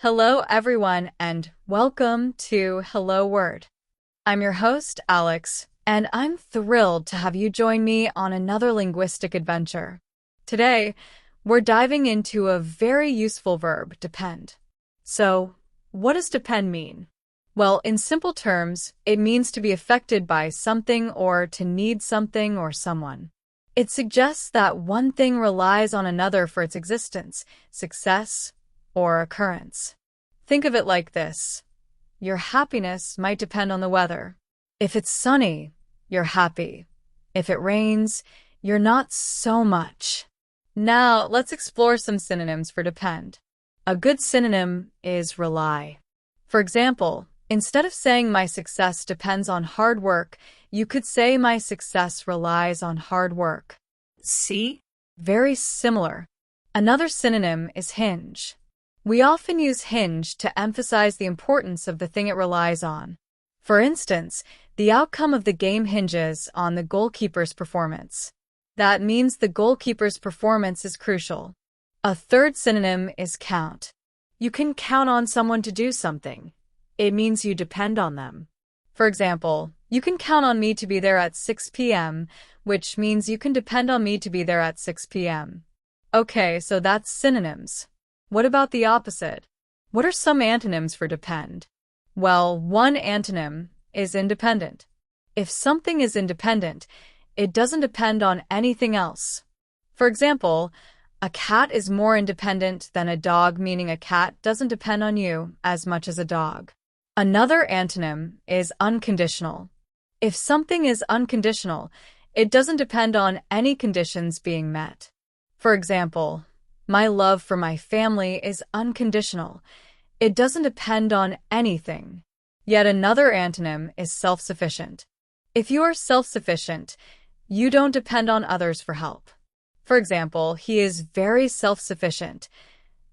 Hello, everyone, and welcome to Hello Word. I'm your host, Alex, and I'm thrilled to have you join me on another linguistic adventure. Today, we're diving into a very useful verb, depend. So, what does depend mean? Well, in simple terms, it means to be affected by something or to need something or someone. It suggests that one thing relies on another for its existence, success, or occurrence. Think of it like this. Your happiness might depend on the weather. If it's sunny, you're happy. If it rains, you're not so much. Now, let's explore some synonyms for depend. A good synonym is rely. For example, instead of saying my success depends on hard work, you could say my success relies on hard work. See? Very similar. Another synonym is hinge. We often use hinge to emphasize the importance of the thing it relies on. For instance, the outcome of the game hinges on the goalkeeper's performance. That means the goalkeeper's performance is crucial. A third synonym is count. You can count on someone to do something. It means you depend on them. For example, you can count on me to be there at 6 p.m., which means you can depend on me to be there at 6 p.m. Okay, so that's synonyms. What about the opposite? What are some antonyms for depend? Well, one antonym is independent. If something is independent, it doesn't depend on anything else. For example, a cat is more independent than a dog, meaning a cat doesn't depend on you as much as a dog. Another antonym is unconditional. If something is unconditional, it doesn't depend on any conditions being met. For example, my love for my family is unconditional. It doesn't depend on anything. Yet another antonym is self-sufficient. If you are self-sufficient, you don't depend on others for help. For example, he is very self-sufficient.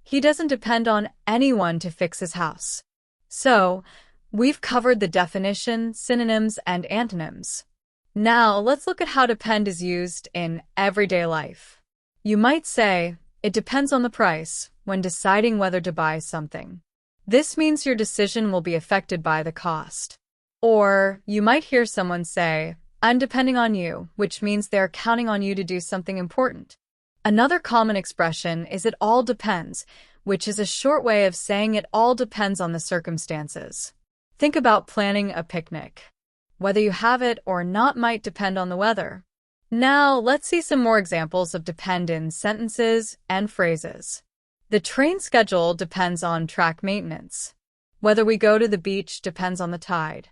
He doesn't depend on anyone to fix his house. So, we've covered the definition, synonyms, and antonyms. Now, let's look at how depend is used in everyday life. You might say, it depends on the price when deciding whether to buy something. This means your decision will be affected by the cost. Or you might hear someone say, I'm depending on you, which means they're counting on you to do something important. Another common expression is it all depends, which is a short way of saying it all depends on the circumstances. Think about planning a picnic. Whether you have it or not might depend on the weather. Now, let's see some more examples of depend in sentences and phrases. The train schedule depends on track maintenance. Whether we go to the beach depends on the tide.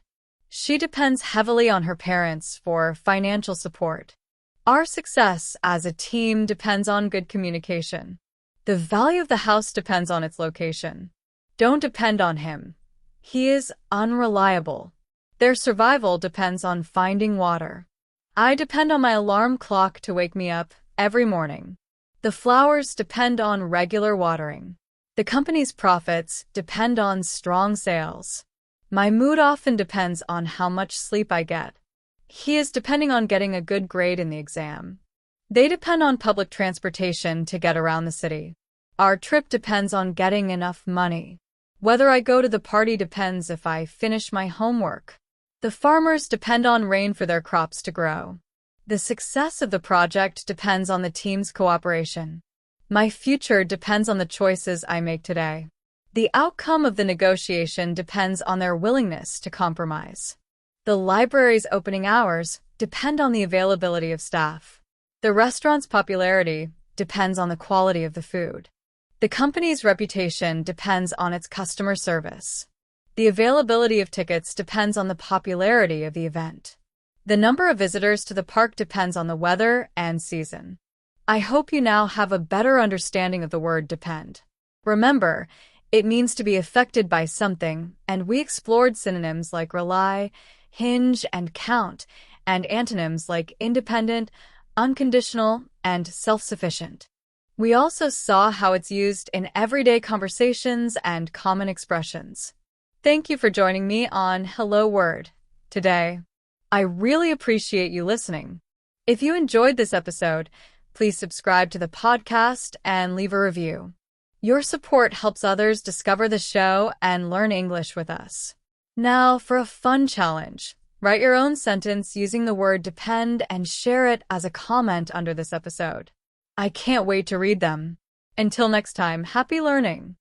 She depends heavily on her parents for financial support. Our success as a team depends on good communication. The value of the house depends on its location. Don't depend on him. He is unreliable. Their survival depends on finding water. I depend on my alarm clock to wake me up every morning. The flowers depend on regular watering. The company's profits depend on strong sales. My mood often depends on how much sleep I get. He is depending on getting a good grade in the exam. They depend on public transportation to get around the city. Our trip depends on getting enough money. Whether I go to the party depends if I finish my homework. The farmers depend on rain for their crops to grow. The success of the project depends on the team's cooperation. My future depends on the choices I make today. The outcome of the negotiation depends on their willingness to compromise. The library's opening hours depend on the availability of staff. The restaurant's popularity depends on the quality of the food. The company's reputation depends on its customer service. The availability of tickets depends on the popularity of the event. The number of visitors to the park depends on the weather and season. I hope you now have a better understanding of the word depend. Remember, it means to be affected by something, and we explored synonyms like rely, hinge, and count, and antonyms like independent, unconditional, and self-sufficient. We also saw how it's used in everyday conversations and common expressions. Thank you for joining me on Hello Word today. I really appreciate you listening. If you enjoyed this episode, please subscribe to the podcast and leave a review. Your support helps others discover the show and learn English with us. Now for a fun challenge. Write your own sentence using the word depend and share it as a comment under this episode. I can't wait to read them. Until next time, happy learning!